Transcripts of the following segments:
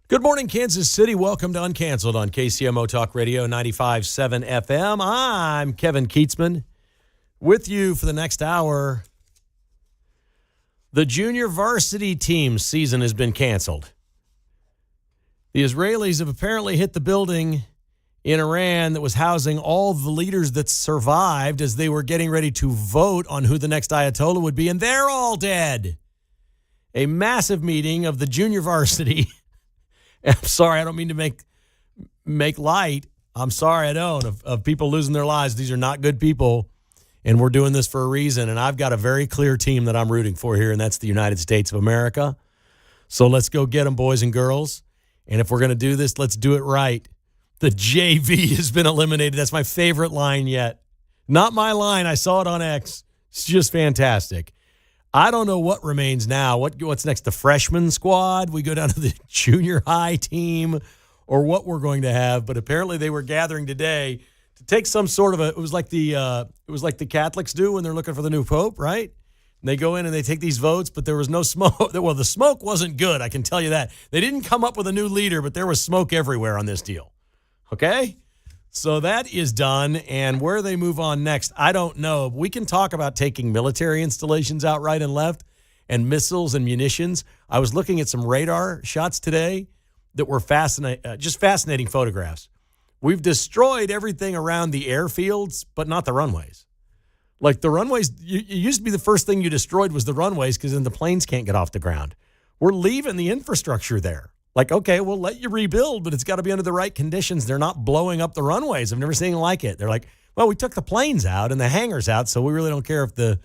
Good morning, Kansas City. Welcome to Uncanceled on KCMO Talk Radio 95.7 FM. I'm Kevin Kietzman with you for the next hour. The junior varsity team season has been canceled. The Israelis have apparently hit the building in Iran that was housing all the leaders that survived as they were getting ready to vote on who the next Ayatollah would be, and they're all dead. A massive meeting of the junior varsity. I'm sorry, I don't mean to make light. I'm sorry, I don't, of people losing their lives. These are not good people, and we're doing this for a reason. And I've got a very clear team that I'm rooting for here, and that's the United States of America. So let's go get them, boys and girls. And if we're going to do this, let's do it right. The JV has been eliminated. That's my favorite line yet. Not my line. I saw it on X. It's just fantastic. I don't know what remains now. What's next? The freshman squad? We go down to the junior high team, or what we're going to have. But apparently they were gathering today to take some sort of it was like the Catholics do when they're looking for the new pope, right? And they go in and they take these votes, but there was no smoke. Well, the smoke wasn't good, I can tell you that. They didn't come up with a new leader, but there was smoke everywhere on this deal. Okay? So that is done, and where they move on next, I don't know. We can talk about taking military installations out right and left and missiles and munitions. I was looking at some radar shots today that were just fascinating photographs. We've destroyed everything around the airfields, but not the runways. Like the runways, it used to be the first thing you destroyed was the runways because then the planes can't get off the ground. We're leaving the infrastructure there. Like, okay, we'll let you rebuild, but it's got to be under the right conditions. They're not blowing up the runways. I've never seen anything like it. They're like, well, we took the planes out and the hangars out, so we really don't care if the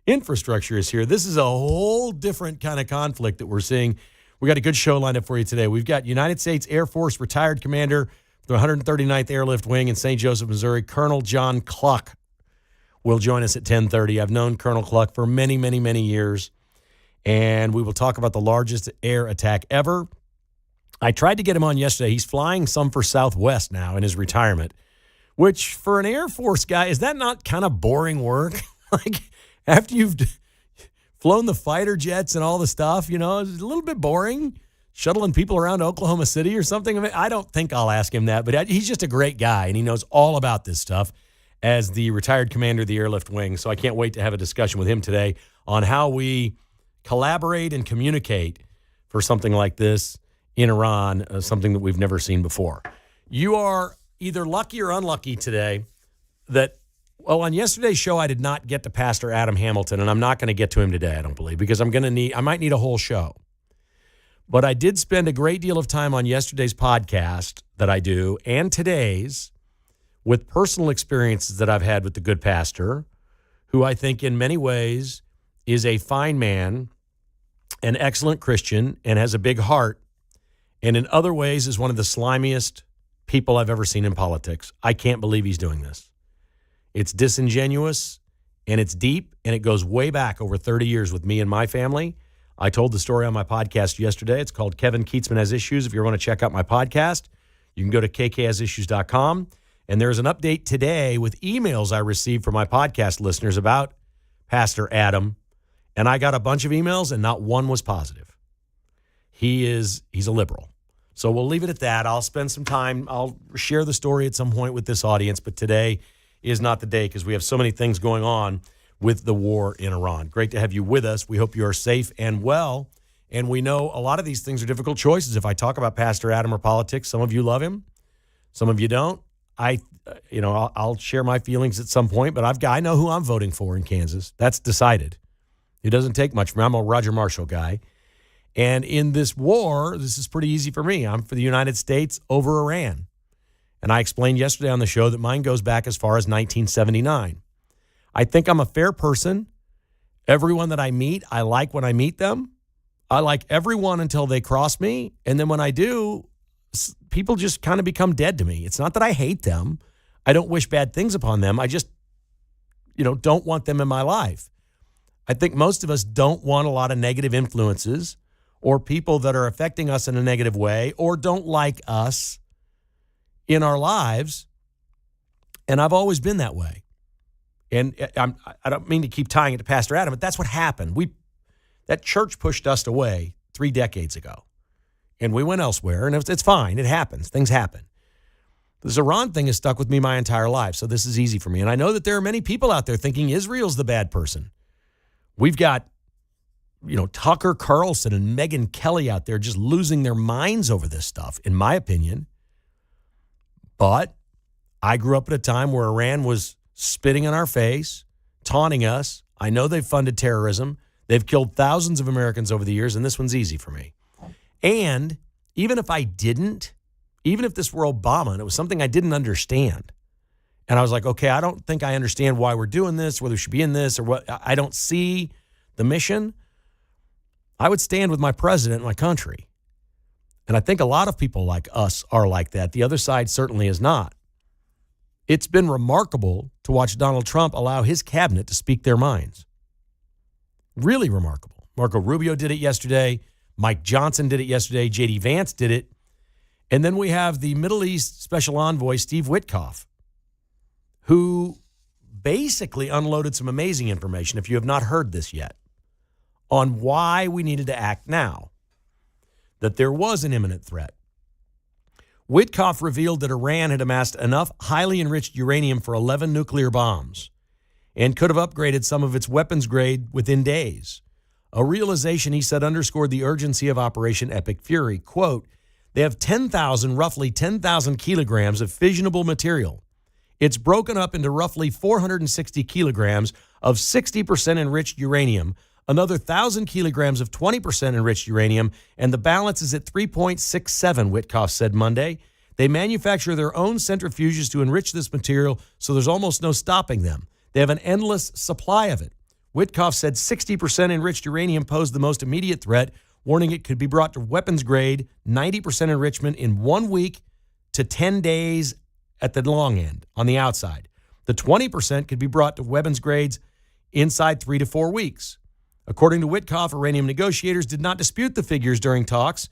infrastructure is here. This is a whole different kind of conflict that we're seeing. We got a good show lined up for you today. We've got United States Air Force retired commander, the 139th Airlift Wing in St. Joseph, Missouri, Colonel John Cluck will join us at 10:30. I've known Colonel Cluck for many, many, many years, and we will talk about the largest air attack ever. I tried to get him on yesterday. He's flying some for Southwest now in his retirement, which for an Air Force guy, is that not kind of boring work? Like after you've flown the fighter jets and all the stuff, it's a little bit boring shuttling people around Oklahoma City or something. I mean, I don't think I'll ask him that, but he's just a great guy, and he knows all about this stuff as the retired commander of the Airlift Wing. So I can't wait to have a discussion with him today on how we collaborate and communicate for something like this in Iran, something that we've never seen before. You are either lucky or unlucky today that, on yesterday's show, I did not get to Pastor Adam Hamilton, and I'm not going to get to him today, I don't believe, because I might need a whole show. But I did spend a great deal of time on yesterday's podcast that I do and today's with personal experiences that I've had with the good pastor, who I think in many ways is a fine man, an excellent Christian, and has a big heart, and in other ways is one of the slimiest people I've ever seen in politics. I can't believe he's doing this. It's disingenuous, and it's deep, and it goes way back over 30 years with me and my family. I told the story on my podcast yesterday. It's called Kevin Kietzman Has Issues. If you want to check out my podcast, you can go to kkhasissues.com. And there's an update today with emails I received from my podcast listeners about Pastor Adam. And I got a bunch of emails, and not one was positive. He's a liberal. So we'll leave it at that. I'll spend some time. I'll share the story at some point with this audience, but today is not the day because we have so many things going on with the war in Iran. Great to have you with us. We hope you are safe and well. And we know a lot of these things are difficult choices. If I talk about Pastor Adam or politics, some of you love him, some of you don't. I'll share my feelings at some point, but I know who I'm voting for in Kansas. That's decided. It doesn't take much for me. I'm a Roger Marshall guy. And in this war, this is pretty easy for me. I'm for the United States over Iran. And I explained yesterday on the show that mine goes back as far as 1979. I think I'm a fair person. Everyone that I meet, I like when I meet them. I like everyone until they cross me. And then when I do, people just kind of become dead to me. It's not that I hate them. I don't wish bad things upon them. I just, don't want them in my life. I think most of us don't want a lot of negative influences or people that are affecting us in a negative way or don't like us in our lives. And I've always been that way. And I don't mean to keep tying it to Pastor Adam, but that's what happened. That church pushed us away 3 decades ago. and we went elsewhere, and it's fine. It happens. Things happen. This Iran thing has stuck with me my entire life, so this is easy for me. And I know that there are many people out there thinking Israel's the bad person. We've got, Tucker Carlson and Megyn Kelly out there just losing their minds over this stuff, in my opinion. But I grew up at a time where Iran was spitting in our face, taunting us. I know they've funded terrorism. They've killed thousands of Americans over the years, and this one's easy for me. And even if I didn't, even if this were Obama and it was something I didn't understand, and I was like, okay, I don't think I understand why we're doing this, whether we should be in this or what, I don't see the mission, I would stand with my president and my country. And I think a lot of people like us are like that. The other side certainly is not. It's been remarkable to watch Donald Trump allow his cabinet to speak their minds. Really remarkable. Marco Rubio did it yesterday. Mike Johnson did it yesterday. J.D. Vance did it. And then we have the Middle East Special Envoy, Steve Witkoff, who basically unloaded some amazing information, if you have not heard this yet, on why we needed to act now, that there was an imminent threat. Witkoff revealed that Iran had amassed enough highly enriched uranium for 11 nuclear bombs and could have upgraded some of its weapons grade within days. A realization, he said, underscored the urgency of Operation Epic Fury. Quote, they have roughly 10,000 kilograms of fissionable material. It's broken up into roughly 460 kilograms of 60% enriched uranium, another 1,000 kilograms of 20% enriched uranium, and the balance is at 3.67, Witkoff said Monday. They manufacture their own centrifuges to enrich this material, so there's almost no stopping them. They have an endless supply of it. Witkoff said 60% enriched uranium posed the most immediate threat, warning it could be brought to weapons grade, 90% enrichment in 1 week to 10 days at the long end, on the outside. The 20% could be brought to weapons grades inside 3 to 4 weeks. According to Witkoff, uranium negotiators did not dispute the figures during talks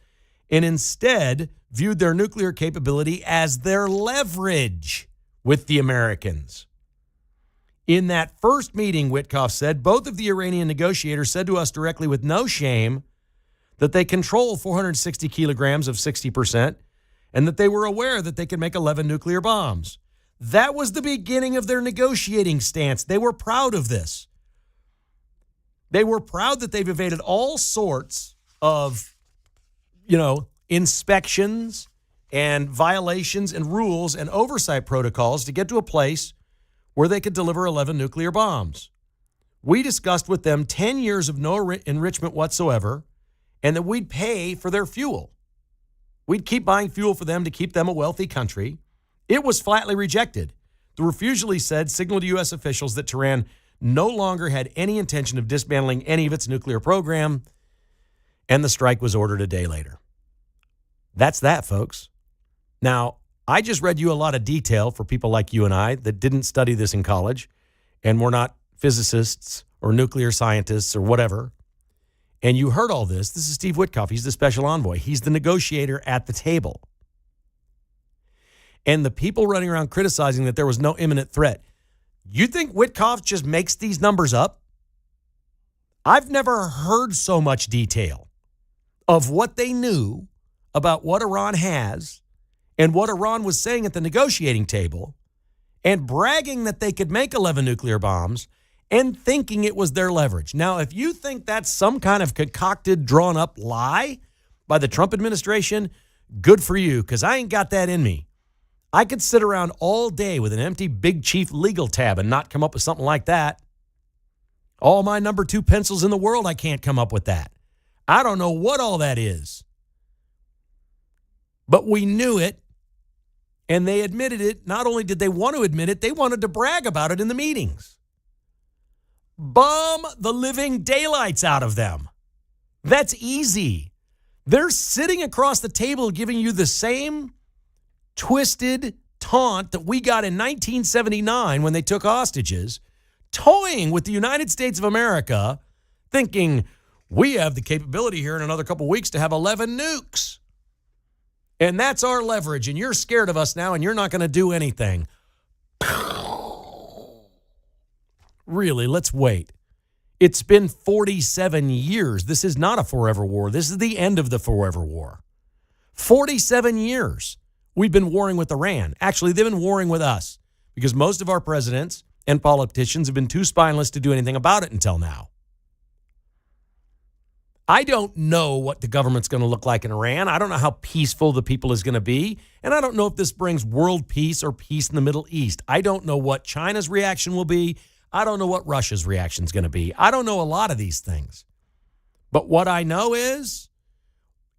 and instead viewed their nuclear capability as their leverage with the Americans. In that first meeting, Witkoff said, both of the Iranian negotiators said to us directly with no shame that they control 460 kilograms of 60% and that they were aware that they could make 11 nuclear bombs. That was the beginning of their negotiating stance. They were proud of this. They were proud that they've evaded all sorts of, inspections and violations and rules and oversight protocols to get to a place where they could deliver 11 nuclear bombs. We discussed with them 10 years of no enrichment whatsoever and that we'd pay for their fuel. We'd keep buying fuel for them to keep them a wealthy country. It was flatly rejected. The refusal, he said, signaled to U.S. officials that Tehran no longer had any intention of dismantling any of its nuclear program, and the strike was ordered a day later. That's that, folks. Now, I just read you a lot of detail for people like you and I that didn't study this in college, and we're not physicists or nuclear scientists or whatever. And you heard all this. This is Steve Witkoff. He's the special envoy. He's the negotiator at the table. And the people running around criticizing that there was no imminent threat. You think Witkoff just makes these numbers up? I've never heard so much detail of what they knew about what Iran has and what Iran was saying at the negotiating table and bragging that they could make 11 nuclear bombs and thinking it was their leverage. Now, if you think that's some kind of concocted, drawn-up lie by the Trump administration, good for you, because I ain't got that in me. I could sit around all day with an empty Big Chief legal tab and not come up with something like that. All my number 2 pencils in the world, I can't come up with that. I don't know what all that is. But we knew it, and they admitted it. Not only did they want to admit it, they wanted to brag about it in the meetings. Bomb the living daylights out of them. That's easy. They're sitting across the table giving you the same twisted taunt that we got in 1979 when they took hostages, toying with the United States of America, thinking we have the capability here in another couple weeks to have 11 nukes. And that's our leverage, and you're scared of us now, and you're not going to do anything. Really, let's wait. It's been 47 years. This is not a forever war. This is the end of the forever war. 47 years we've been warring with Iran. Actually, they've been warring with us because most of our presidents and politicians have been too spineless to do anything about it until now. I don't know what the government's going to look like in Iran. I don't know how peaceful the people is going to be. And I don't know if this brings world peace or peace in the Middle East. I don't know what China's reaction will be. I don't know what Russia's reaction is going to be. I don't know a lot of these things. But what I know is,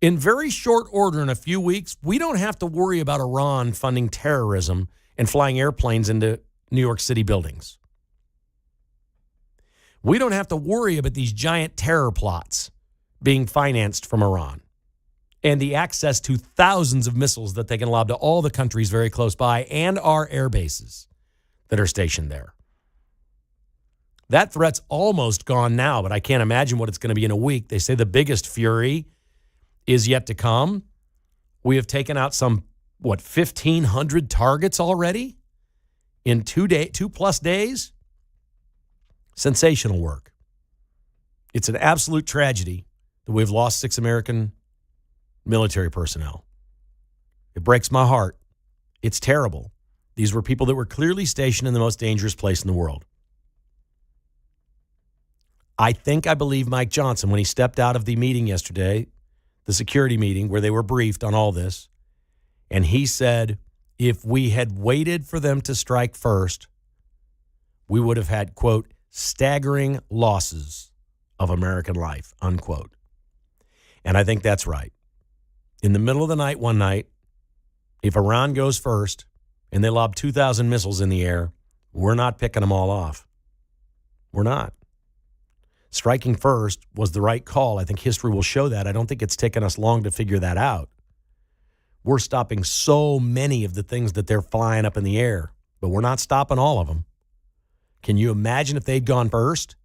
in very short order, in a few weeks, we don't have to worry about Iran funding terrorism and flying airplanes into New York City buildings. We don't have to worry about these giant terror plots being financed from Iran and the access to thousands of missiles that they can lob to all the countries very close by and our air bases that are stationed there. That threat's almost gone now, but I can't imagine what it's going to be in a week. They say the biggest fury is yet to come. We have taken out some, 1,500 targets already in 2+ days? Sensational work. It's an absolute tragedy that we've lost 6 American military personnel. It breaks my heart. It's terrible. These were people that were clearly stationed in the most dangerous place in the world. I believe Mike Johnson, when he stepped out of the meeting yesterday, the security meeting where they were briefed on all this, and he said, if we had waited for them to strike first, we would have had, quote, staggering losses of American life, unquote. And I think that's right. In the middle of the night one night, if Iran goes first and they lob 2,000 missiles in the air, we're not picking them all off. We're not. Striking first was the right call. I think history will show that. I don't think it's taken us long to figure that out. We're stopping so many of the things that they're flying up in the air, but we're not stopping all of them. Can you imagine if they'd gone first?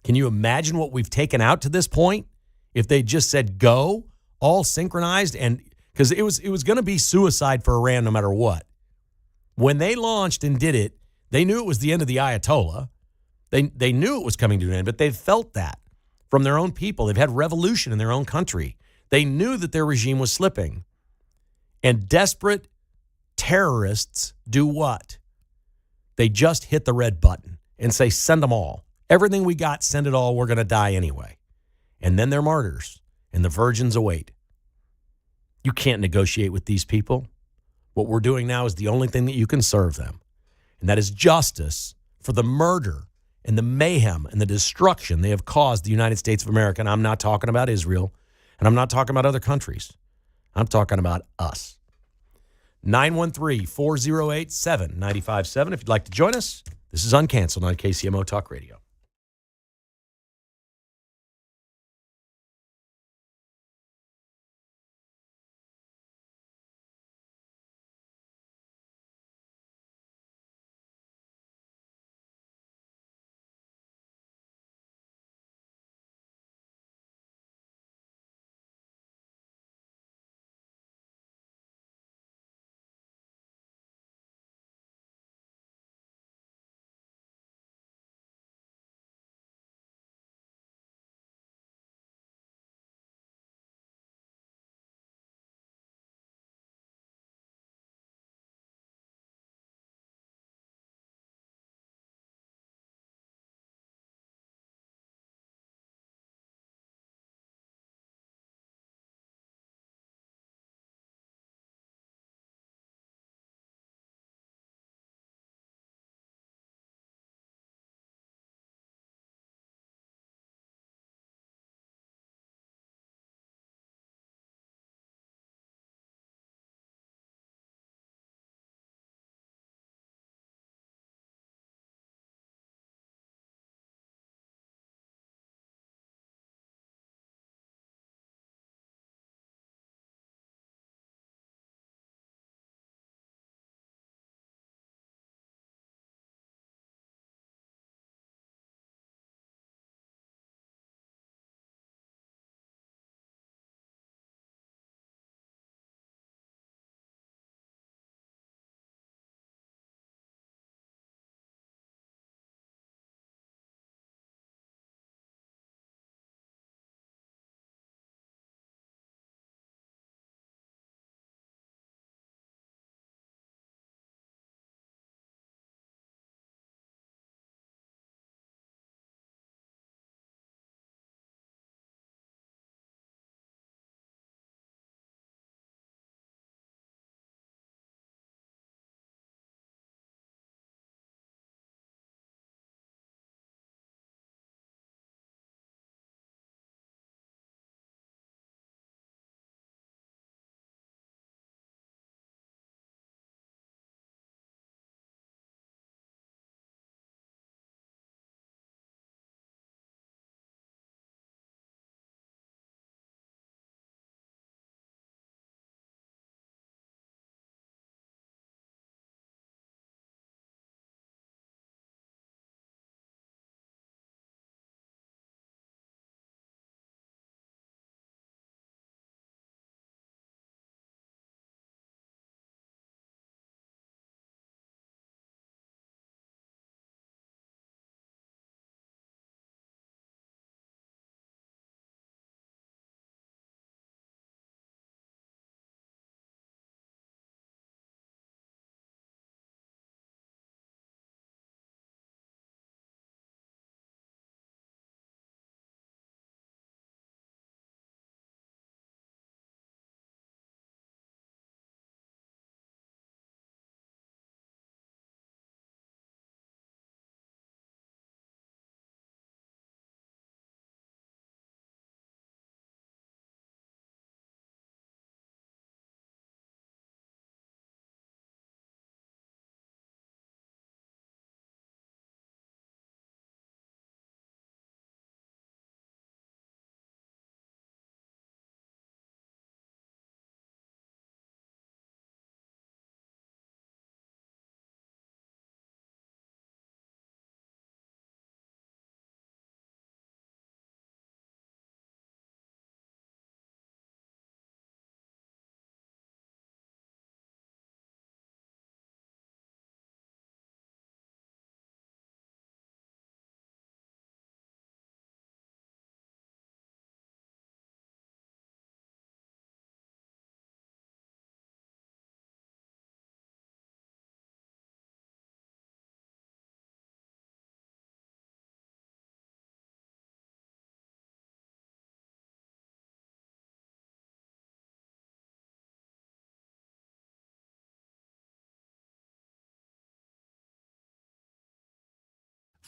Can you imagine what we've taken out to this point? If they just said go, all synchronized, and because it was going to be suicide for Iran no matter what. When they launched and did it, they knew it was the end of the Ayatollah. They knew it was coming to an end, but they've felt that from their own people. They've had revolution in their own country. They knew that their regime was slipping. And desperate terrorists do what? They just hit the red button and say, send them all. Everything we got, send it all. We're going to die anyway. And then they're martyrs, and the virgins await. You can't negotiate with these people. What we're doing now is the only thing that you can serve them, and that is justice for the murder and the mayhem and the destruction they have caused the United States of America. And I'm not talking about Israel, and I'm not talking about other countries. I'm talking about us. 913-408-7957. If you'd like to join us, this is Uncanceled on KCMO Talk Radio.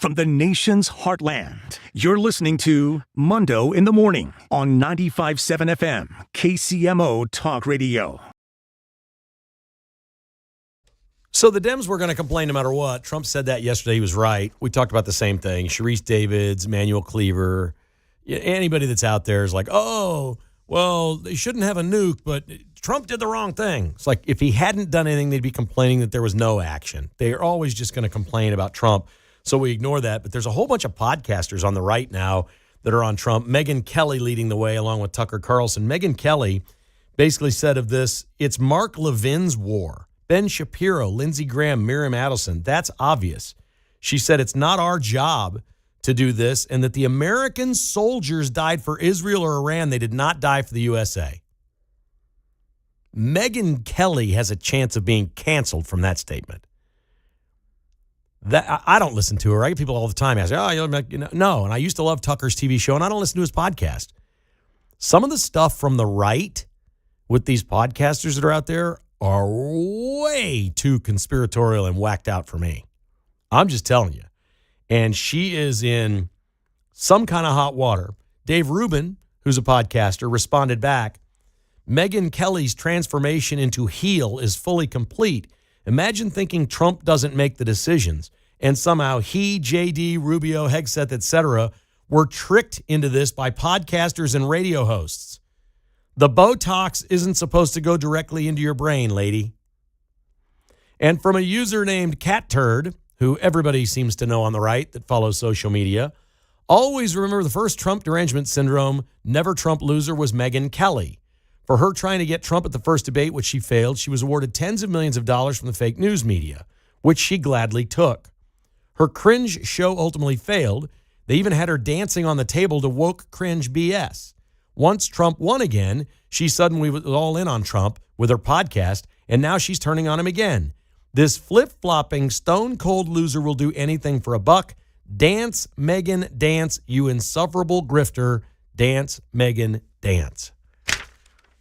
from the nation's heartland. You're listening to Mundo in the Morning on 95.7 FM, KCMO Talk Radio. So the Dems were going to complain no matter what. Trump said that yesterday. He was right. We talked about the same thing. Sharice Davids, Manuel Cleaver, anybody that's out there is like, oh, well, they shouldn't have a nuke, but Trump did the wrong thing. It's like if he hadn't done anything, they'd be complaining that there was no action. They are always just going to complain about Trump, so we ignore that. But there's a whole bunch of podcasters on the right now that are on Trump. Megyn Kelly leading the way along with Tucker Carlson. Megyn Kelly basically said of this, it's Mark Levin's war. Ben Shapiro, Lindsey Graham, Miriam Adelson, that's obvious. She said it's not our job to do this and that the American soldiers died for Israel or Iran. They did not die for the USA. Megyn Kelly has a chance of being canceled from that statement. That I don't listen to her. I get people all the time asking, no. And I used to love Tucker's TV show, and I don't listen to his podcast. Some of the stuff from the right with these podcasters that are out there are way too conspiratorial and whacked out for me. I'm just telling you. And she is in some kind of hot water. Dave Rubin, who's a podcaster, responded back, Megyn Kelly's transformation into heel is fully complete. Imagine thinking Trump doesn't make the decisions, and somehow he, JD, Rubio, Hegseth, etc., were tricked into this by podcasters and radio hosts. The Botox isn't supposed to go directly into your brain, lady. And from a user named Cat Turd, who everybody seems to know on the right that follows social media, always remember the first Trump derangement syndrome, never Trump loser, was Megyn Kelly. For her trying to get Trump at the first debate, which she failed, she was awarded tens of millions of dollars from the fake news media, which she gladly took. Her cringe show ultimately failed. They even had her dancing on the table to woke cringe BS. Once Trump won again, she suddenly was all in on Trump with her podcast, and now she's turning on him again. This flip-flopping, stone-cold loser will do anything for a buck. Dance, Megyn, dance, you insufferable grifter. Dance, Megyn, dance.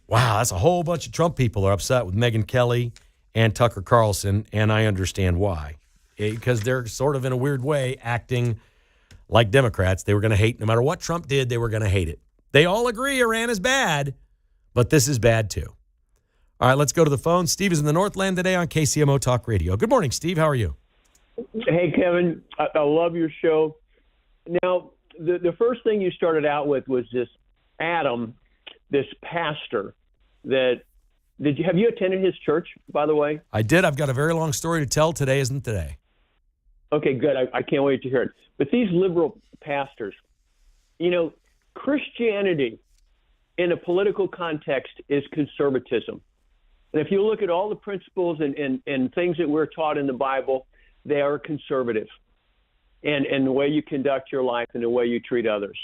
Wow, that's a whole bunch of Trump people are upset with Megyn Kelly and Tucker Carlson, and I understand why. Because they're sort of, in a weird way, acting like Democrats. They were going to hate, no matter what Trump did, they were going to hate it. They all agree Iran is bad, but this is bad too. All right, let's go to the phone. Steve is in the Northland today on KCMO Talk Radio. Good morning, Steve. How are you? Hey, Kevin. I love your show. Now, the first thing you started out with was this Adam, this pastor that have you attended his church, by the way? I did. I've got a very long story to tell. Today isn't today. Okay, good. I can't wait to hear it. But these liberal pastors, Christianity in a political context is conservatism. And if you look at all the principles and things that we're taught in the Bible, they are conservative. And the way you conduct your life and the way you treat others.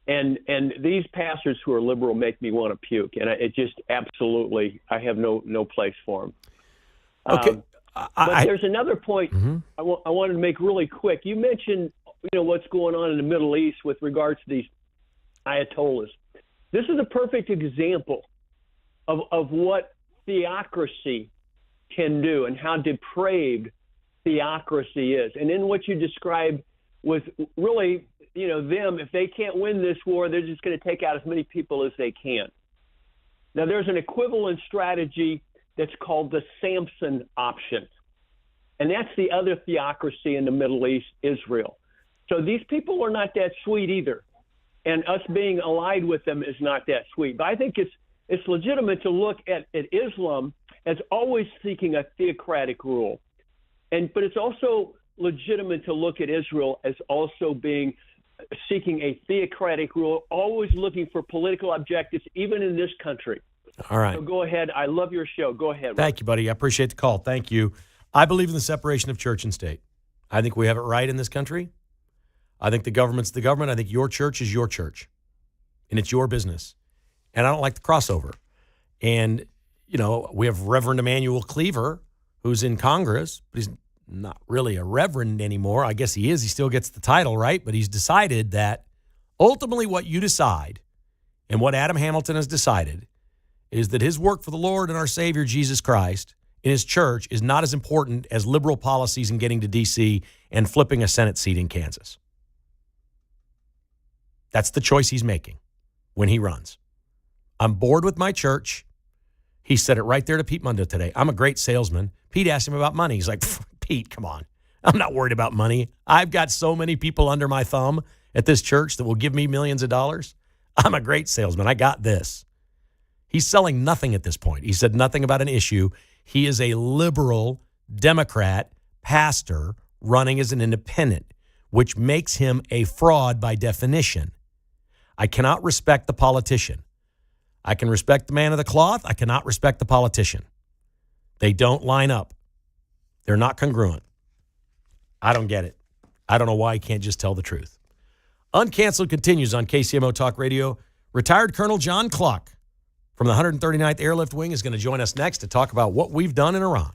And these pastors who are liberal make me want to puke. And it just absolutely, I have no place for them. Okay. But there's another point I wanted to make really quick. You mentioned, what's going on in the Middle East with regards to these Ayatollahs. This is a perfect example of what theocracy can do and how depraved theocracy is. And then what you described was really, them, if they can't win this war, they're just going to take out as many people as they can. Now, there's an equivalent strategy that's called the Samson option. And that's the other theocracy in the Middle East, Israel. So these people are not that sweet either. And us being allied with them is not that sweet. But I think it's legitimate to look at Islam as always seeking a theocratic rule. But it's also legitimate to look at Israel as also seeking a theocratic rule, always looking for political objectives, even in this country. All right. So go ahead. I love your show. Go ahead. Thank you, buddy. I appreciate the call. Thank you. I believe in the separation of church and state. I think we have it right in this country. I think the government's the government. I think your church is your church, and it's your business. And I don't like the crossover. And, we have Reverend Emmanuel Cleaver, who's in Congress, but he's not really a reverend anymore. I guess he is. He still gets the title, right? But he's decided that ultimately what you decide and what Adam Hamilton has decided is that his work for the Lord and our Savior, Jesus Christ, in his church is not as important as liberal policies in getting to D.C. and flipping a Senate seat in Kansas. That's the choice he's making when he runs. I'm bored with my church. He said it right there to Pete Mundo today. I'm a great salesman. Pete asked him about money. He's like, Pete, come on. I'm not worried about money. I've got so many people under my thumb at this church that will give me millions of dollars. I'm a great salesman. I got this. He's selling nothing at this point. He said nothing about an issue. He is a liberal Democrat pastor running as an independent, which makes him a fraud by definition. I cannot respect the politician. I can respect the man of the cloth. I cannot respect the politician. They don't line up. They're not congruent. I don't get it. I don't know why he can't just tell the truth. Uncanceled continues on KCMO Talk Radio. Retired Colonel John Clark from the 139th Airlift Wing is going to join us next to talk about what we've done in Iran.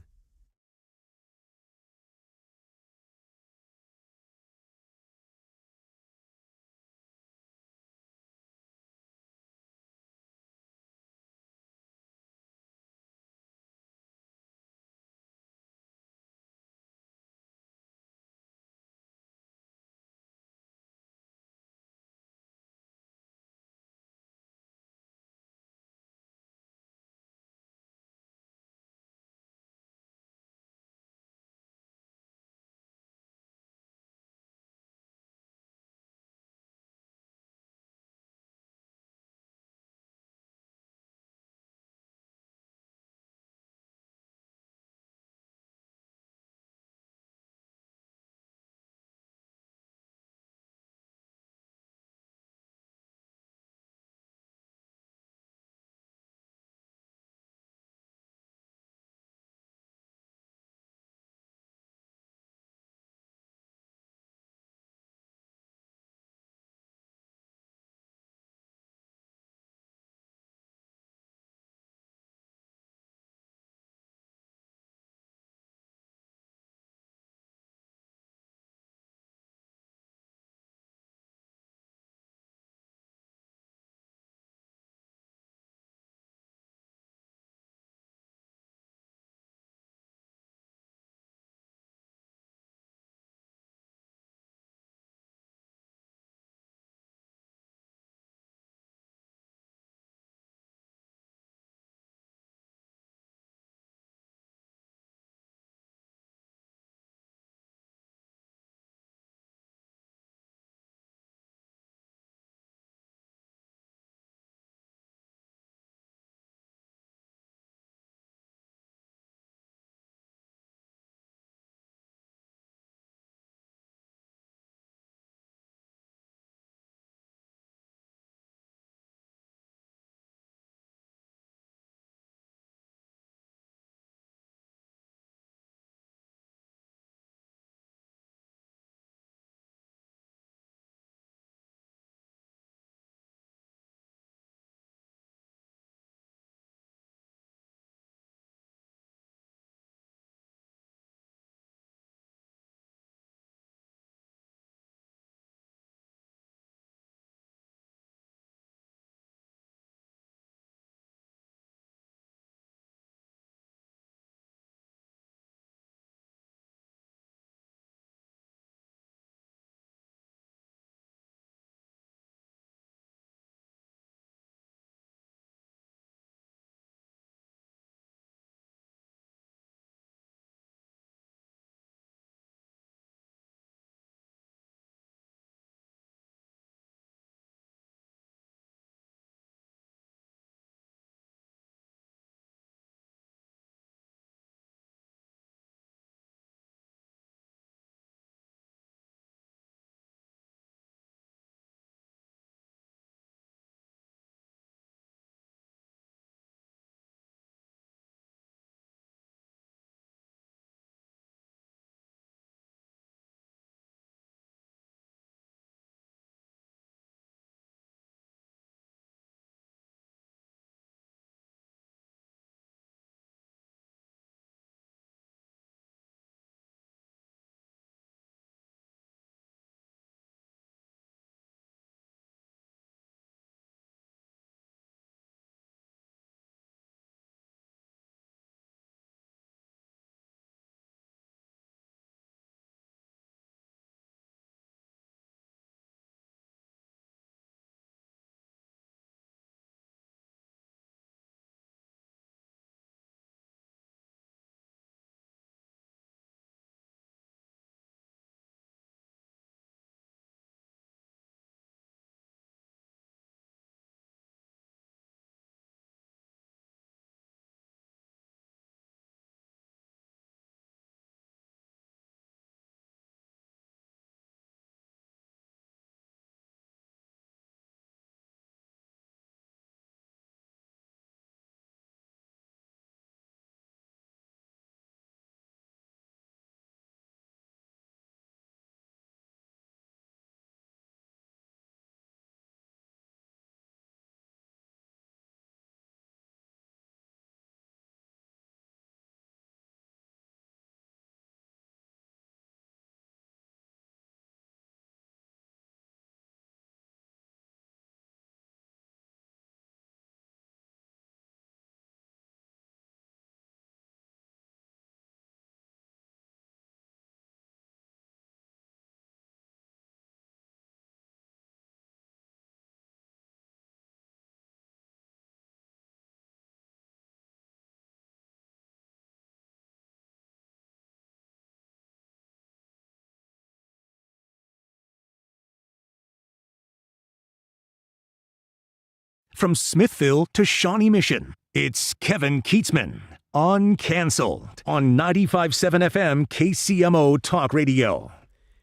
From Smithville to Shawnee Mission, it's Kevin Kietzman, Uncanceled, on 95.7 FM KCMO Talk Radio.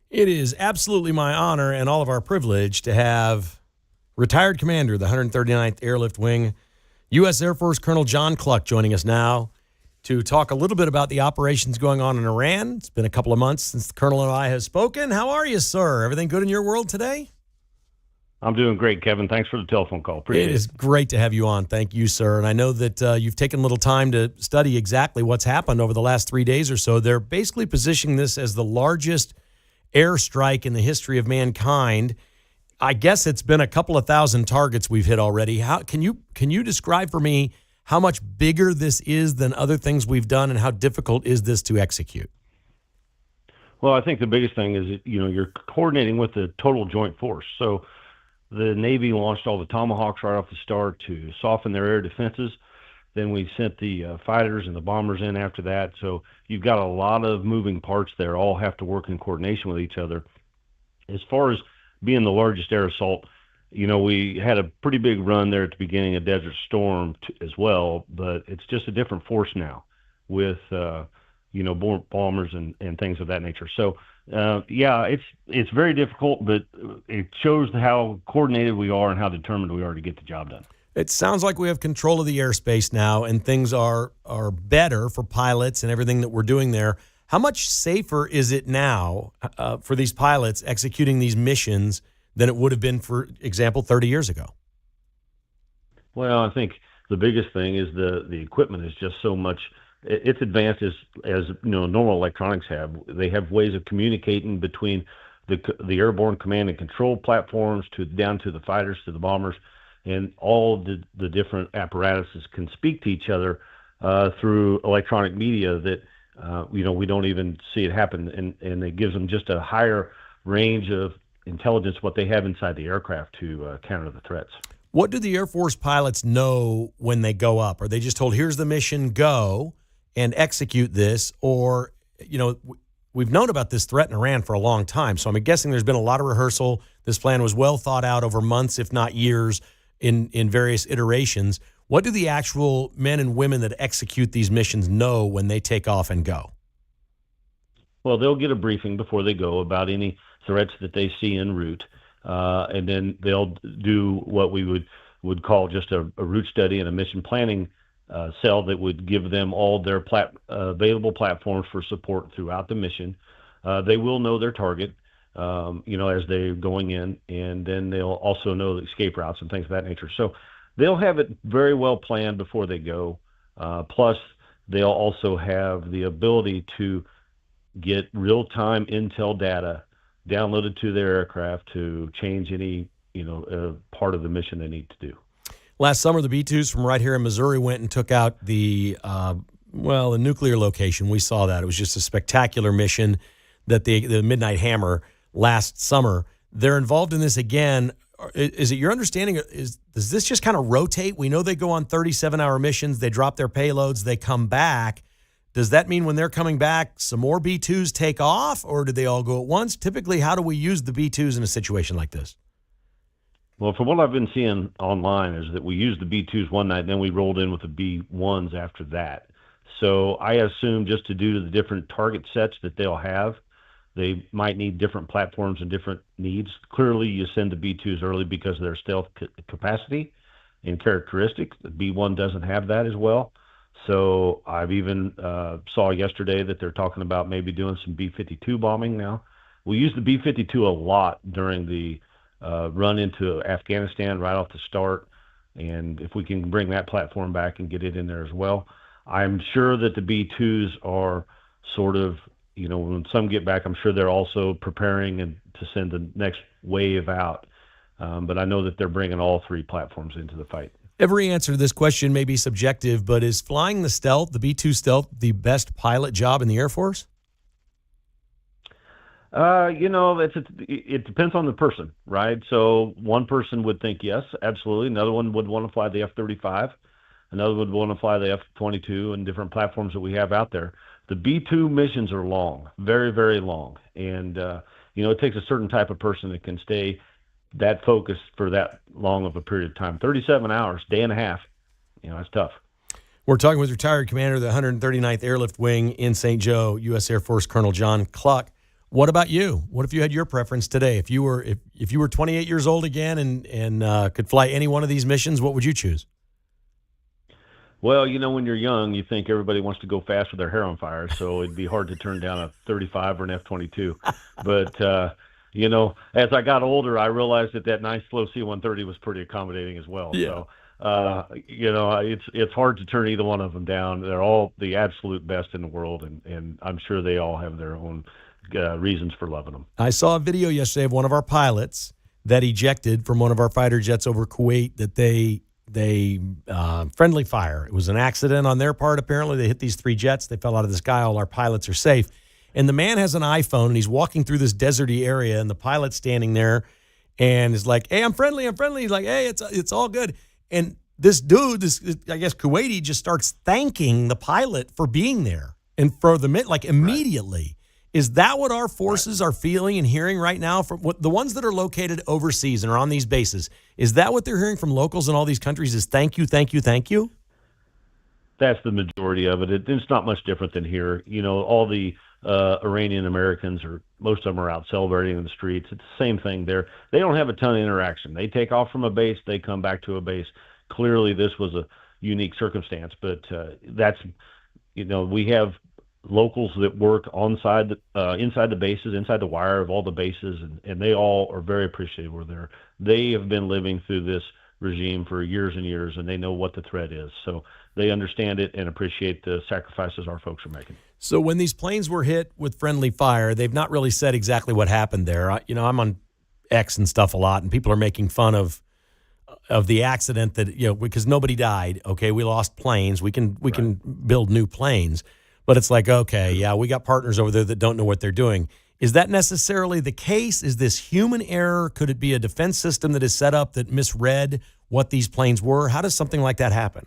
It is absolutely my honor and all of our privilege to have retired commander, the 139th Airlift Wing, U.S. Air Force Colonel John Cluck, joining us now to talk a little bit about the operations going on in Iran. It's been a couple of months since the Colonel and I have spoken. How are you, sir? Everything good in your world today? I'm doing great, Kevin. Thanks for the telephone call. Appreciate it. It is great to have you on. Thank you, sir. And I know that you've taken a little time to study exactly what's happened over the last 3 days or so. They're basically positioning this as the largest airstrike in the history of mankind. I guess it's been a couple of thousand targets we've hit already. How can you describe for me how much bigger this is than other things we've done, and how difficult is this to execute? Well, I think the biggest thing is that, you're coordinating with the total joint force. So the Navy launched all the Tomahawks right off the start to soften their air defenses. Then we sent the fighters and the bombers in after that. So you've got a lot of moving parts there, all have to work in coordination with each other. As far as being the largest air assault, we had a pretty big run there at the beginning of Desert Storm as well, but it's just a different force now with, bombers and things of that nature. So, it's very difficult, but it shows how coordinated we are and how determined we are to get the job done. It sounds like we have control of the airspace now, and things are better for pilots and everything that we're doing there. How much safer is it now for these pilots executing these missions than it would have been, for example, 30 years ago? Well, I think the biggest thing is the equipment is just so much. It's advanced as normal electronics have. They have ways of communicating between the airborne command and control platforms down to the fighters, to the bombers, and all the different apparatuses can speak to each other through electronic media that we don't even see it happen, and it gives them just a higher range of intelligence what they have inside the aircraft to counter the threats. What do the Air Force pilots know when they go up? Are they just told, here's the mission, go and execute this? Or, we've known about this threat in Iran for a long time, so I'm guessing there's been a lot of rehearsal. This plan was well thought out over months, if not years, in various iterations. What do the actual men and women that execute these missions know when they take off and go? Well, they'll get a briefing before they go about any threats that they see en route, and then they'll do what we would call just a route study and a mission planning cell that would give them all their available platforms for support throughout the mission. They will know their target, as they're going in, and then they'll also know the escape routes and things of that nature. So they'll have it very well planned before they go. Plus, they'll also have the ability to get real-time intel data downloaded to their aircraft to change any, part of the mission they need to do. Last summer, the B-2s from right here in Missouri went and took out the nuclear location. We saw that. It was just a spectacular mission that the Midnight Hammer last summer. They're involved in this again. Is it your understanding, does this just kind of rotate? We know they go on 37-hour missions. They drop their payloads. They come back. Does that mean when they're coming back, some more B-2s take off, or do they all go at once? Typically, how do we use the B-2s in a situation like this? Well, from what I've been seeing online is that we used the B-2s one night, and then we rolled in with the B-1s after that. So I assume just due to the different target sets that they'll have, they might need different platforms and different needs. Clearly, you send the B-2s early because of their stealth capacity and characteristics. The B-1 doesn't have that as well. So I've even saw yesterday that they're talking about maybe doing some B-52 bombing now. We used the B-52 a lot during the run into Afghanistan right off the start, and if we can bring that platform back and get it in there as well. I'm sure that the B-2s are sort of, when some get back, I'm sure they're also preparing and to send the next wave out. But I know that they're bringing all three platforms into the fight. Every answer to this question may be subjective, but is flying the stealth, the B-2 stealth, the best pilot job in the Air Force? It depends on the person, right? So one person would think yes, absolutely. Another one would want to fly the F-35. Another would want to fly the F-22 and different platforms that we have out there. The B-2 missions are long, very, very long. And, it takes a certain type of person that can stay that focus for that long of a period of time. 37 hours, day and a half. That's tough. We're talking with retired commander of the 139th Airlift Wing in St. Joe, U.S. Air Force Colonel John Cluck. What about you? What if you had your preference today? If you were 28 years old again and could fly any one of these missions, what would you choose? Well, when you're young, you think everybody wants to go fast with their hair on fire, so it'd be hard to turn down a 35 or an F-22. But, as I got older, I realized that nice slow C-130 was pretty accommodating as well. Yeah. So, it's hard to turn either one of them down. They're all the absolute best in the world, and I'm sure they all have their own reasons for loving them. I saw a video yesterday of one of our pilots that ejected from one of our fighter jets over Kuwait that they friendly fire. It was an accident on their part. Apparently they hit these 3 jets. They fell out of the sky. All our pilots are safe. And the man has an iPhone and he's walking through this deserty area and the pilot's standing there and is like, "Hey, I'm friendly. He's like, "Hey, it's all good." And this dude, I guess Kuwaiti, just starts thanking the pilot for being there and for immediately. Right. Is that what our forces are feeling and hearing right now from the ones that are located overseas and are on these bases? Is that what they're hearing from locals in all these countries is thank you, thank you, thank you? That's the majority of it. It's not much different than here. All the Iranian Americans, or most of them, are out celebrating in the streets. It's the same thing there. They don't have a ton of interaction. They take off from a base. They come back to a base. Clearly, this was a unique circumstance, but we have locals that work inside the bases, inside the wire of all the bases, and they all are very appreciative. They have been living through this regime for years and years, and they know what the threat is. So they understand it and appreciate the sacrifices our folks are making. So when these planes were hit with friendly fire, they've not really said exactly what happened there. I'm on X and stuff a lot, and people are making fun of the accident that, because nobody died. Okay, we lost planes. We can build new planes. But it's like, okay, yeah, we got partners over there that don't know what they're doing. Is that necessarily the case? Is this human error? Could it be a defense system that is set up that misread what these planes were? How does something like that happen?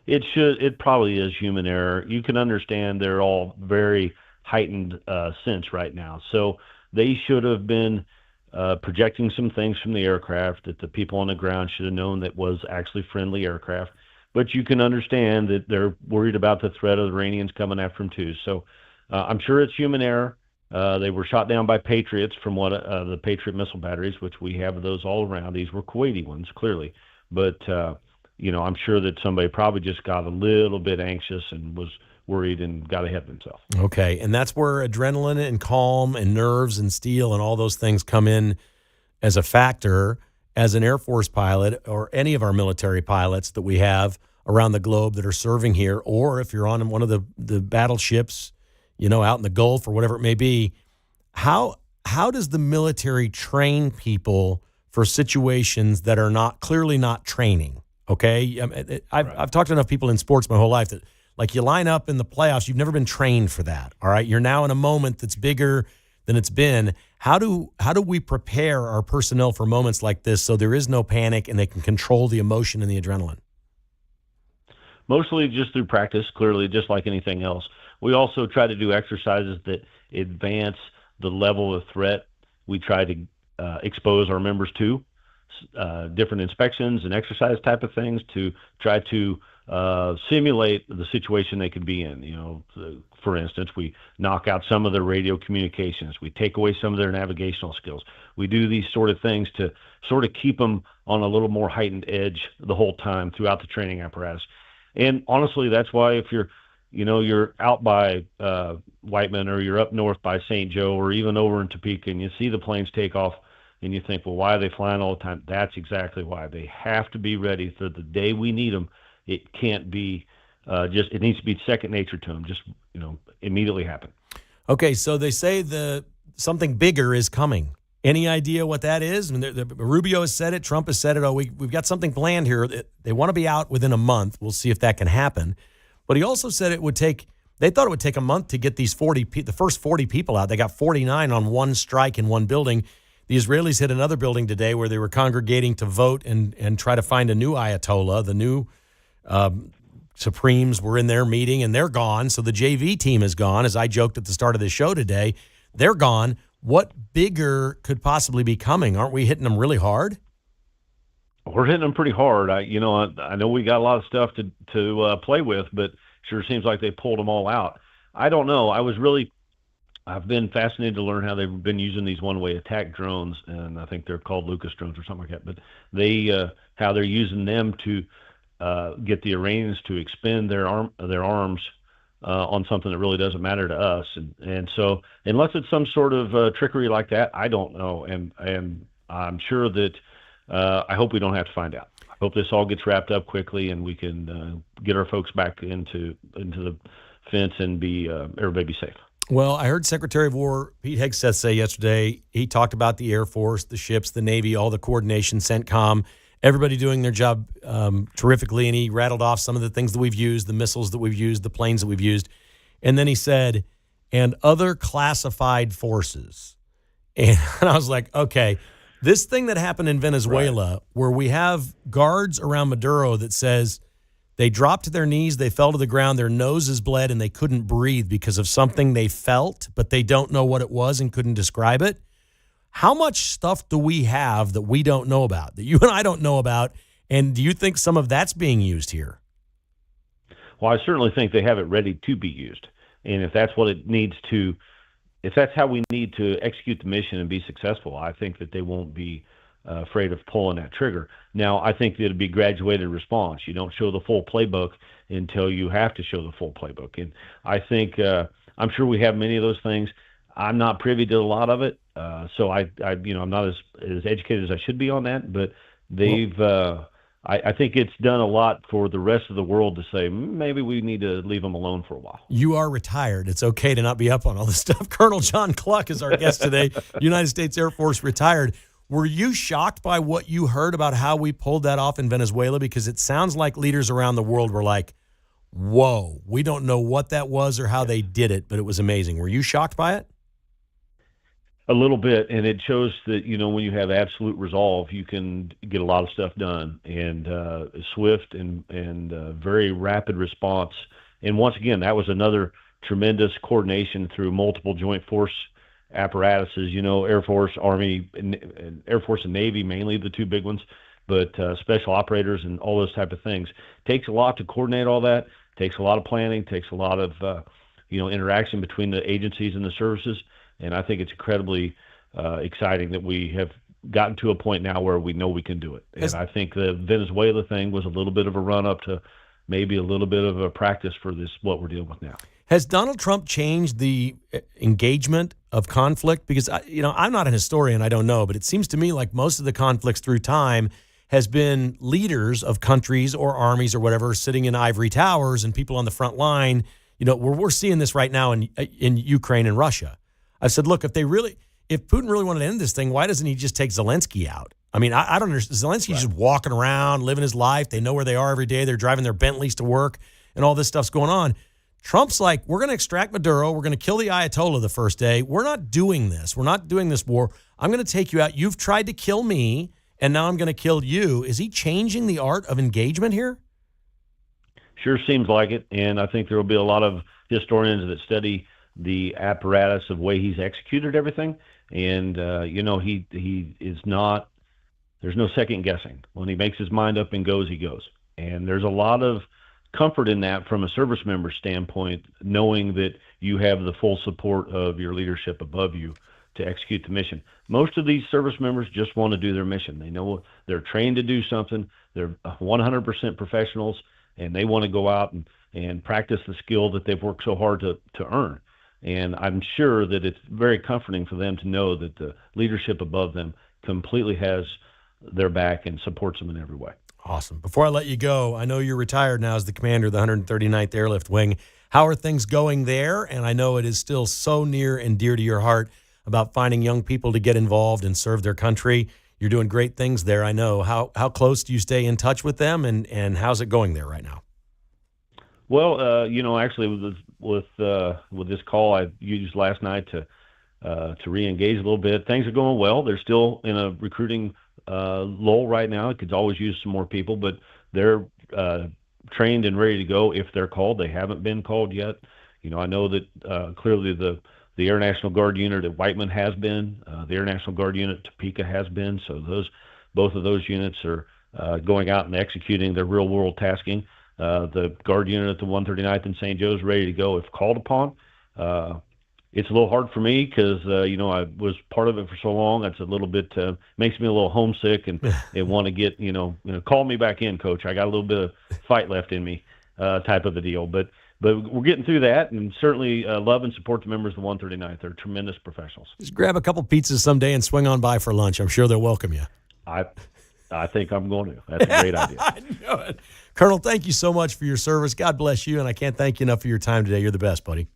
It probably is human error. You can understand they're all very heightened sense right now. So they should have been projecting some things from the aircraft that the people on the ground should have known that was actually friendly aircraft. But you can understand that they're worried about the threat of the Iranians coming after them too. So I'm sure it's human error. They were shot down by Patriots from the Patriot missile batteries, which we have those all around. These were Kuwaiti ones, clearly. But, I'm sure that somebody probably just got a little bit anxious and was worried and got ahead of himself. Okay, and that's where adrenaline and calm and nerves and steel and all those things come in as a factor. As an Air Force pilot or any of our military pilots that we have around the globe that are serving here, or if you're on one of the battleships, out in the Gulf or whatever it may be, how does the military train people for situations that are clearly not training? Okay, I've talked to enough people in sports my whole life that, like, you line up in the playoffs, you've never been trained for that. All right, you're now in a moment that's bigger than it's been. How do we prepare our personnel for moments like this so there is no panic and they can control the emotion and the adrenaline? Mostly just through practice, clearly, just like anything else. We also try to do exercises that advance the level of threat we try to expose our members to, different inspections and exercise type of things to try to simulate the situation they could be in. For instance, we knock out some of their radio communications. We take away some of their navigational skills. We do these sort of things to sort of keep them on a little more heightened edge the whole time throughout the training apparatus. And honestly, that's why if you're out by Whiteman, or you're up north by St. Joe, or even over in Topeka, and you see the planes take off, and you think, well, why are they flying all the time? That's exactly why. They have to be ready for the day we need them. It can't be it needs to be second nature to them, just, immediately happen. Okay, so they say something bigger is coming. Any idea what that is? I mean, Rubio has said it. Trump has said it. We've got something planned here. They want to be out within a month. We'll see if that can happen. But he also said they thought it would take a month to get the first 40 people out. They got 49 on one strike in one building. The Israelis hit another building today where they were congregating to vote and try to find a new Ayatollah. The new Supremes were in their meeting, and they're gone. So the JV team is gone. As I joked at the start of the show today, they're gone. what bigger could possibly be coming? Aren't we hitting them really hard? We're hitting them pretty hard. I know we got a lot of stuff to play with, but sure seems like they pulled them all out. I don't know. I've been fascinated to learn how they've been using these one-way attack drones, and I think they're called Lucas drones or something like that. But how they're using them to get the Iranians to expend their arms on something that really doesn't matter to us. And so unless it's some sort of trickery like that, I don't know. And I'm sure that I hope we don't have to find out. I hope this all gets wrapped up quickly and we can get our folks back into the fence and everybody be safe. Well, I heard Secretary of War Pete Hegseth say yesterday, he talked about the Air Force, the ships, the Navy, all the coordination, CENTCOM, everybody doing their job terrifically, and he rattled off some of the things that we've used, the missiles that we've used, the planes that we've used. And then he said, and other classified forces. And I was like, okay, this thing that happened in Venezuela, where we have guards around Maduro that says they dropped to their knees, they fell to the ground, their noses bled, and they couldn't breathe because of something they felt, but they don't know what it was and couldn't describe it. How much stuff do we have that we don't know about, that you and I don't know about, and do you think some of that's being used here? Well, I certainly think they have it ready to be used. And if that's what it needs to, if that's how we need to execute the mission and be successful, I think that they won't be afraid of pulling that trigger. Now, I think that it'd be graduated response. You don't show the full playbook until you have to show the full playbook. And I think, I'm sure we have many of those things. I'm not privy to a lot of it. So I'm not as educated as I should be on that, but they've, I think it's done a lot for the rest of the world to say, maybe we need to leave them alone for a while. You are retired. It's okay to not be up on all this stuff. Colonel John Cluck is our guest today, United States Air Force retired. Were you shocked by what you heard about how we pulled that off in Venezuela? Because it sounds like leaders around the world were like, whoa, we don't know what that was or how they did it, but it was amazing. Were you shocked by it? A little bit, and it shows that, when you have absolute resolve, you can get a lot of stuff done, and swift and very rapid response. And once again, that was another tremendous coordination through multiple joint force apparatuses, Air Force, Army, and Air Force and Navy, mainly the two big ones, but special operators and all those type of things. Takes a lot to coordinate all that. Takes a lot of planning. Takes a lot of interaction between the agencies and the services. And I think it's incredibly exciting that we have gotten to a point now where we know we can do it. And I think the Venezuela thing was a little bit of a run-up to maybe a little bit of a practice for what we're dealing with now. Has Donald Trump changed the engagement of conflict? Because, I'm not an historian, I don't know, but it seems to me like most of the conflicts through time has been leaders of countries or armies or whatever sitting in ivory towers and people on the front line. We're seeing this right now in Ukraine and Russia. I said, look, if Putin really wanted to end this thing, why doesn't he just take Zelensky out? I mean, I don't understand. Zelensky's just walking around, living his life. They know where they are every day. They're driving their Bentleys to work, and all this stuff's going on. Trump's like, we're going to extract Maduro. We're going to kill the Ayatollah the first day. We're not doing this. We're not doing this war. I'm going to take you out. You've tried to kill me, and now I'm going to kill you. Is he changing the art of engagement here? Sure seems like it, and I think there will be a lot of historians that study the apparatus of way he's executed everything. And, he is not, there's no second guessing. When he makes his mind up and goes, he goes. And there's a lot of comfort in that from a service member standpoint, knowing that you have the full support of your leadership above you to execute the mission. Most of these service members just want to do their mission. They know they're trained to do something. They're 100% professionals, and they want to go out and practice the skill that they've worked so hard to earn. And I'm sure that it's very comforting for them to know that the leadership above them completely has their back and supports them in every way. Awesome. Before I let you go, I know you're retired now as the commander of the 139th Airlift Wing. How are things going there? And I know it is still so near and dear to your heart about finding young people to get involved and serve their country. You're doing great things there, I know. How close do you stay in touch with them, and how's it going there right now? Well, actually, with this call I used last night to re-engage a little bit. Things are going well. They're still in a recruiting lull right now. It could always use some more people, but they're trained and ready to go if they're called. They haven't been called yet. I know that clearly the The Air National Guard unit at Whiteman has been. The Air National Guard unit at Topeka has been. So both of those units are going out and executing their real-world tasking. The Guard unit at the 139th in St. Joe's ready to go if called upon. It's a little hard for me because I was part of it for so long. It's a little bit makes me a little homesick and want to get call me back in, Coach. I got a little bit of fight left in me, type of a deal. But we're getting through that, and certainly love and support the members of the 139th. They're tremendous professionals. Just grab a couple pizzas someday and swing on by for lunch. I'm sure they'll welcome you. I think I'm going to. That's a great idea. I know it. Colonel, thank you so much for your service. God bless you, and I can't thank you enough for your time today. You're the best, buddy.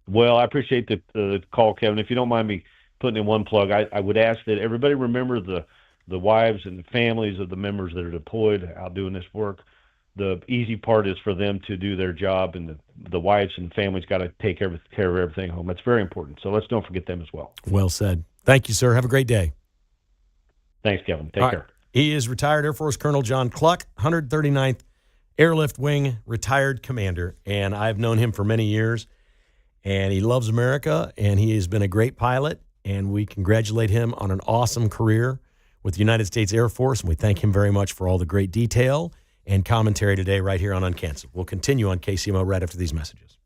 Well, I appreciate the call, Kevin. If you don't mind me putting in one plug, I would ask that everybody remember the wives and the families of the members that are deployed out doing this work. The easy part is for them to do their job, and the wives and families got to take care of everything home. That's very important. So let's don't forget them as well. Well said. Thank you, sir. Have a great day. Thanks, Kevin. Take care. He is retired Air Force Colonel John Cluck, 139th Airlift Wing retired commander, and I've known him for many years. And he loves America, and he has been a great pilot, and we congratulate him on an awesome career with the United States Air Force, and we thank him very much for all the great detail and commentary today right here on Uncanceled. We'll continue on KCMO right after these messages.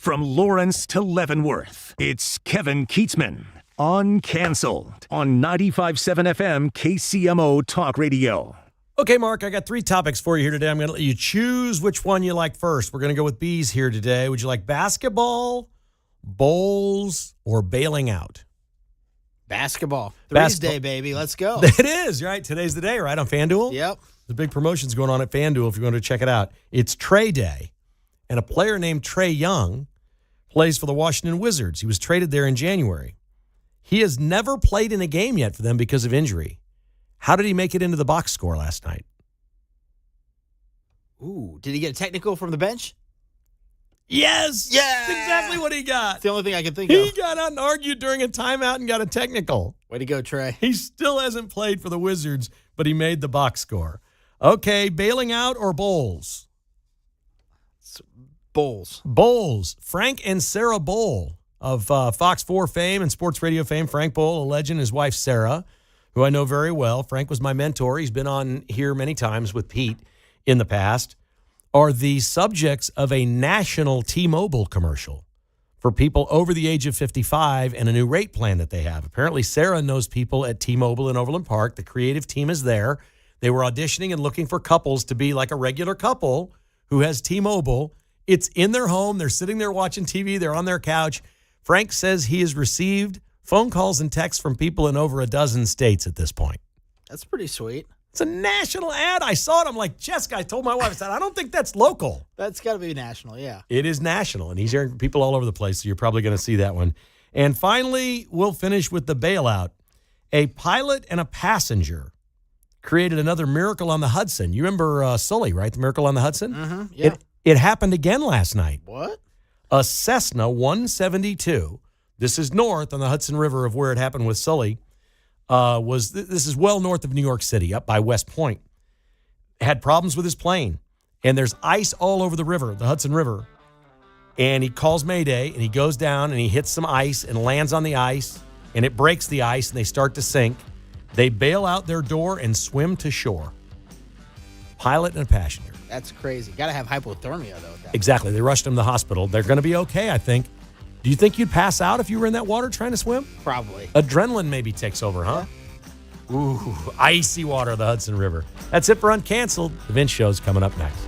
From Lawrence to Leavenworth, it's Kevin Kietzman, Uncanceled, on 95.7 FM KCMO Talk Radio. Okay, Mark, I got 3 topics for you here today. I'm going to let you choose which one you like first. We're going to go with B's here today. Would you like basketball, bowls, or bailing out? Basketball. Three's day, baby. Let's go. It is, right? Today's the day, right, on FanDuel? Yep. The big promotion's going on at FanDuel if you want to check it out. It's Trey Day, and a player named Trey Young plays for the Washington Wizards. He was traded there in January. He has never played in a game yet for them because of injury. How did he make it into the box score last night? Ooh, did he get a technical from the bench? Yes! Yeah! That's exactly what he got. It's the only thing I can think He of. got out and argued during a timeout and got a technical. Way to go, Trey. He still hasn't played for the Wizards, but he made the box score. Okay, bailing out or bowls? Bowls. Bowls. Frank and Sarah Bowl of Fox 4 fame and sports radio fame. Frank Bowl, a legend, his wife Sarah, who I know very well. Frank was my mentor. He's been on here many times with Pete in the past. Are the subjects of a national T-Mobile commercial for people over the age of 55 and a new rate plan that they have. Apparently, Sarah knows people at T-Mobile in Overland Park. The creative team is there. They were auditioning and looking for couples to be like a regular couple who has T-Mobile. It's in their home. They're sitting there watching TV. They're on their couch. Frank says he has received phone calls and texts from people in over a dozen states at this point. That's pretty sweet. It's a national ad. I saw it. I'm like, Jessica, I told my wife, I said, I don't think that's local. That's got to be national, yeah. It is national, and he's hearing from people all over the place, so you're probably going to see that one. And finally, we'll finish with the bailout. A pilot and a passenger created another miracle on the Hudson. You remember Sully, right? The miracle on the Hudson? Mm-hmm, yeah. It happened again last night. What? A Cessna 172, this is north on the Hudson River of where it happened with Sully, this is well north of New York City, up by West Point, had problems with his plane. And there's ice all over the river, the Hudson River. And he calls Mayday, and he goes down, and he hits some ice and lands on the ice, and it breaks the ice, and they start to sink. They bail out their door and swim to shore. Pilot and a passenger. That's crazy. Got to have hypothermia, though. Exactly. They rushed him to the hospital. They're going to be okay, I think. Do you think you'd pass out if you were in that water trying to swim? Probably. Adrenaline maybe takes over, huh? Yeah. Ooh, icy water of the Hudson River. That's it for Uncanceled. The Vince Show's coming up next.